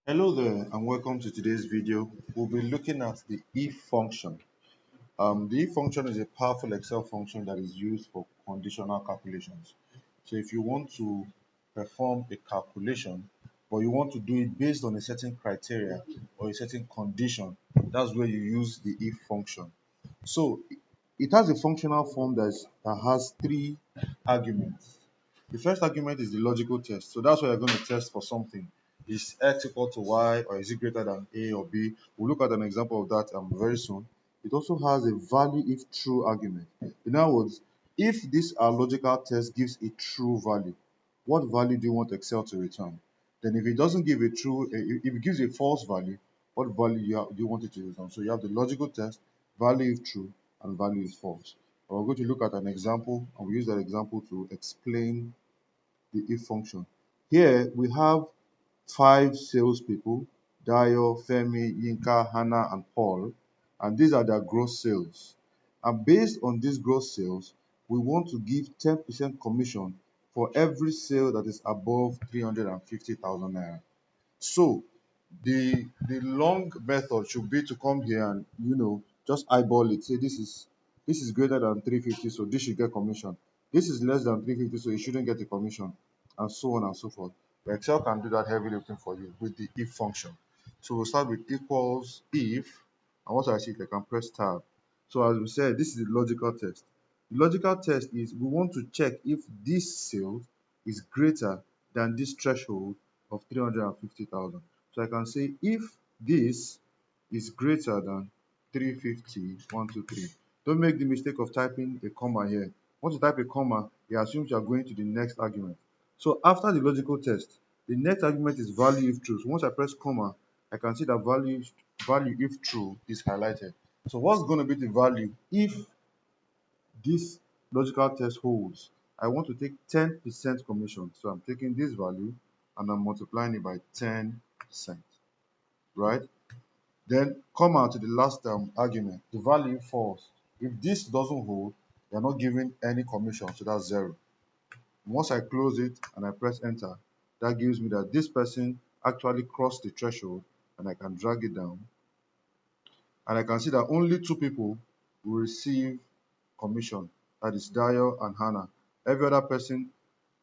Hello there and welcome to today's video. We'll be looking at the if function. The if function is a powerful Excel function that is used for conditional calculations. So if you want to perform a calculation, but you want to do it based on a certain criteria or a certain condition, that's where you use the if function. So it has a functional form that has three arguments. The first argument is the logical test. So that's why you're going to test for something. Is x equal to y or is it greater than a or b? We'll look at an example of that very soon. It also has a value if true argument. In other words, if this our logical test gives a true value, what value do you want Excel to return? Then if it doesn't give a true, if it gives a false value, what value do you want it to return? So you have the logical test, value if true, and value if false. We're going to look at an example, and we use that example to explain the if function. Here we have five salespeople: Dayo, Femi, Yinka, Hannah, and Paul, and these are their gross sales. And based on these gross sales, we want to give 10% commission for every sale that is above 350,000 naira. So the long method should be to come here and just eyeball it. Say this is greater than 350, so this should get commission. This is less than 350, so it shouldn't get a commission, and so on and so forth. But Excel can do that heavy lifting for you with the if function. So we'll start with equals if, and once I see it, I can press tab. So as we said, this is the logical test. The logical test is we want to check if this sale is greater than this threshold of 350,000. So I can say if this is greater than 350, 1, 2, 3. Don't make the mistake of typing a comma here. Once you type a comma, it assumes you are going to the next argument. So after the logical test, the next argument is value if true. So once I press comma, I can see that value if true is highlighted. So what's going to be the value if this logical test holds? I want to take 10% commission. So I'm taking this value and I'm multiplying it by 10%, right? Then come out to the last argument, the value false. If this doesn't hold, you're not giving any commission, so that's 0. Once I close it and I press enter, that gives me that this person actually crossed the threshold, and I can drag it down. And I can see that only 2 people will receive commission, that is Dayo and Hannah. Every other person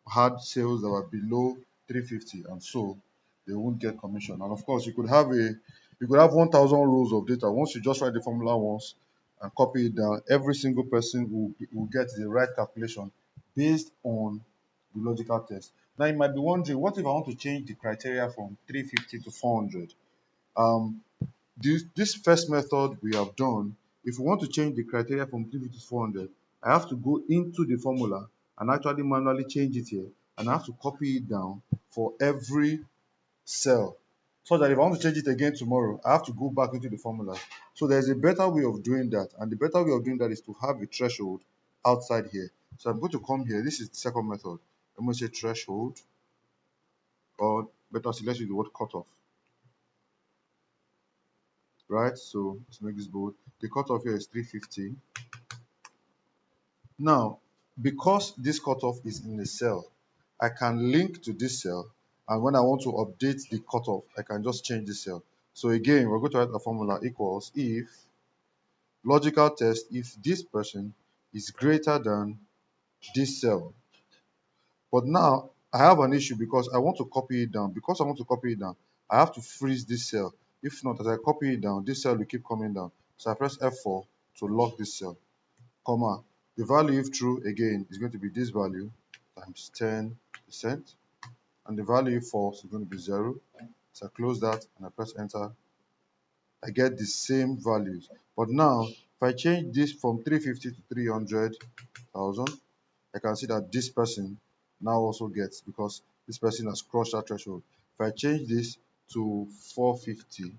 had sales that were below 350, and so they won't get commission. And of course, you could have 1,000 rows of data. Once you just write the formula once and copy it down, every single person will get the right calculation based on the logical test. Now you might be wondering, what if I want to change the criteria from 350 to 400? This first method we have done, if we want to change the criteria from 350 to 400, I have to go into the formula and actually manually change it here, and I have to copy it down for every cell, so that if I want to change it again tomorrow, I have to go back into the formula. So there's a better way of doing that, and the better way of doing that is to have a threshold outside here. So I'm going to come here. This is the second method. I'm going to say threshold, or better still, let's use the word cutoff. Right, so let's make this bold. The cutoff here is 350. Now, because this cutoff is in a cell, I can link to this cell, and when I want to update the cutoff, I can just change this cell. So again, we're going to write a formula equals if logical test, if this person is greater than this cell. But now I have an issue because I want to copy it down. Because I want to copy it down, I have to freeze this cell. If not, as I copy it down, this cell will keep coming down. So I press F4 to lock this cell, comma. The value, if true, again, is going to be this value times 10%. And the value, if false, is going to be 0. So I close that and I press enter. I get the same values. But now, if I change this from 350 to 300,000, I can see that this person now also gets, because this person has crossed that threshold. If I change this to 450,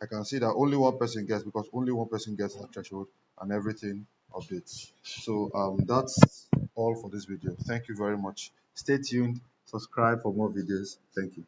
I can see that only one person gets, because only one person gets that threshold, and everything updates. So that's all for this video. Thank you very much. Stay tuned, subscribe for more videos. Thank you.